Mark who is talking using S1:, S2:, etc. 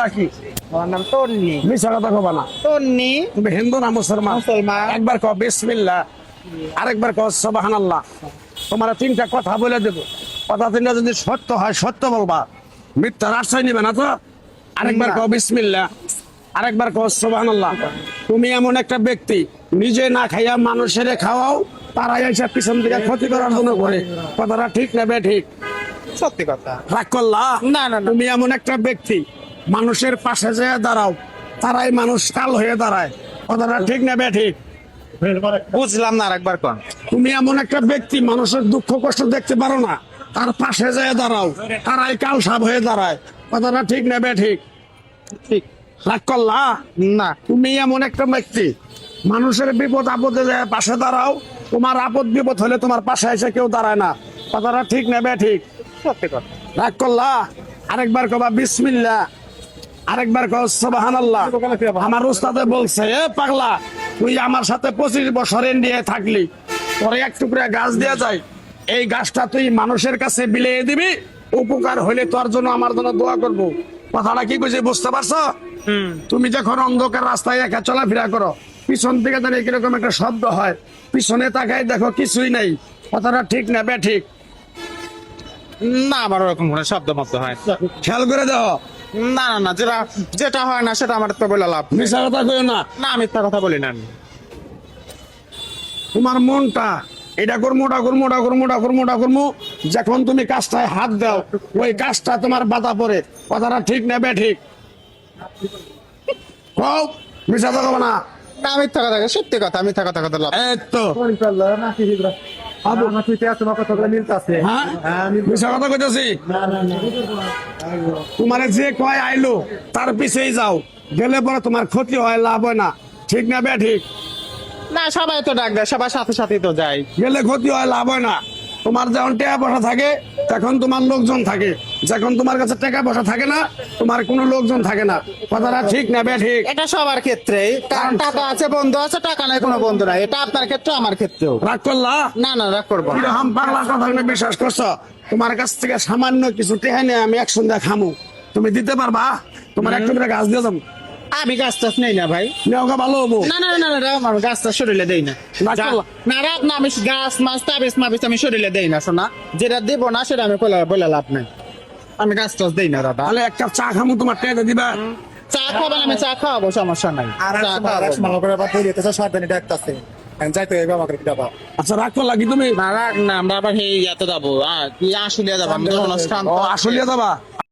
S1: নাকি?
S2: আমার নাম তন্নি।
S1: মিছা কথা কবা না।
S2: তন্নি।
S1: তুমি হিন্দু না মুসলমান?
S2: মুসলমান।
S1: একবার কও বিসমিল্লাহ, আরেকবার কও সুবহানাল্লাহ। তোমার তিনটা কথা বলে দেবো, কথা তিনটা যদি সত্য হয় সত্য বলবা, মিথ্যার আশ্রয় নিবে না তো। আরেকবার
S2: না।
S1: কও বিসমিল্লাহ, আরেকবার কও সুবহানাল্লাহ। তুমি এমন একটা ব্যক্তি নিজে না খাইয়া মানুষের খাওয়াও, তারাই এসে পিছন থেকে ক্ষতি করার জন্য করে। কথাটা ঠিক না বে ঠিক?
S2: সত্যি কথা।
S1: রাগ করলা?
S2: না, না, না।
S1: তুমি এমন একটা ব্যক্তি মানুষের পাশে যেয়ে দাঁড়াও, তারাই মানুষ কাল হয়ে দাঁড়ায়। কথাটা ঠিক না বে ঠিক?
S2: বুঝলাম না, আরেকবার কোন।
S1: তুমি এমন একটা ব্যক্তি মানুষের দুঃখ কষ্ট দেখতে পারো না, তার পাশে যেয়ে দাঁড়াও, তারাই কাল সাপ হয়ে দাঁড়ায়। কথাটা ঠিক না বে ঠিক?
S2: ঠিক।
S1: রাগ করলা?
S2: না।
S1: তুমি এমন একটা ব্যক্তি মানুষের বিপদ আপদে যেয়ে পাশে দাঁড়াও, তোমার আপদ বিপদ হলে তোমার পাশে এসে কেউ দাঁড়ায় না। কথাটা ঠিক না বে ঠিক?
S2: সত্যি কথা।
S1: রাগ করলা? আরেকবার কবা বিসমিল্লাহ, আরেকবার কও সুবহানাল্লাহ। আমার উস্তাদে বলছে, এ পাগলা, তুই আমার সাথে 25 বছর ইন্ডিয়ায় থাকলি, পরে এক টুকরা গাছ দেয়া যায়, এই গাছটা তুই মানুষের কাছে বিলিয়ে দিবি, উপকার হলে তোর জন্য আমার জন্য দোয়া করব। কথাটা কি কইছে বুঝতে পারছো? তুমি যখন অন্ধকার রাস্তায় একা চলাফেরা করো, পিছন থেকে যেন কিরকম একটা শব্দ হয়, পিছনে তাকাই দেখো কিছুই নাই। কথাটা ঠিক না বে ঠিক?
S2: না, আমার ওরকম কোনো শব্দ মতো হয়।
S1: খেয়াল করে দাও।
S2: না, না, না, যেটা যেটা হয় না সেটা আমার তো বলে লাভ নেই।
S1: মিশা কথা কইও না।
S2: না, মিথ্যা কথা বলি না আমি।
S1: তোমার মনটা এটা করবো, ওটা করবো, ওটা করবো, ওটা করবো, ওটা করবো, যখন তুমি কাজটায় হাত দাও, ওই কাজটা তোমার বাধা পড়ে। কথাটা ঠিক না বে ঠিক? কও, মিশা কথা বলো না।
S2: না, মিথ্যা কথা, সত্যি কথা, মিথ্যা কথা কথা লাভ।
S1: এই তো হ্যাঁ, মিশা কথা কইতেছি। তোমার যে কয় আইলো তার পিছেই যাও, গেলে পরে তোমার ক্ষতি হয়, লাভ হয় না। ঠিক না বে ঠিক?
S2: না, সবাই তো ডাক দেয়, সবার সাথে সাথে তো যাই।
S1: গেলে ক্ষতি হয়, লাভ হয় না। তোমার যখন টাকা পয়সা থাকে তখন তোমার লোকজন থাকে, যখন তোমার কাছে টাকা পয়সা থাকে না, তোমার কোনো লোকজন থাকে না। কথাটা ঠিক না বে ঠিক?
S2: এটা সবার ক্ষেত্রেই, কারণ টাকা আছে বন্ধু আছে, টাকা নাই কোনো বন্ধু নাই। এটা আপনার ক্ষেত্রে, আমার ক্ষেত্রেও।
S1: রাগ করলা?
S2: না, না, রাগ করবো না।
S1: কিরকম পাগলা কথা তুমি বিশ্বাস করছো? তোমার কাছ থেকে সামান্য কিছু টেহা নিয়ে আমি এক সন্ধ্যা খামু, তুমি দিতে পারবা? তোমার একটু করে গাছ দিয়ে যাবো,
S2: আমি গাছ টাছ নেই না ভাই।
S1: নেওয়া ভালো হবো।
S2: না, না, না, না, না, আমার গাছ টাছ শরীরে দেই না।
S1: রাগ করলা?
S2: না, রাত না, আমি গাছ মাছ তাবিজ মাবিজ আমি শরীরে দেই না, শোনা। যেটা দেব না সেটা আমি বলে লাভ নাই। আমি গাছ টাছ দেই না দাদা।
S1: তাহলে এক কাপ চা খামু, তোমার টেহা দিবা?
S2: চা খাবেন, আমি চা খাওয়াবো, সমস্যা নাই। চা খাওয়াবো।
S1: আচ্ছা রাগ করলা কি তুমি?
S2: না, রাগ না, আমরা আবার এই ইয়াতে যাবো, কি আশুলিয়া যাবো, আমি তো অনুষ্ঠান।
S1: ও আসলিয়া যাবা?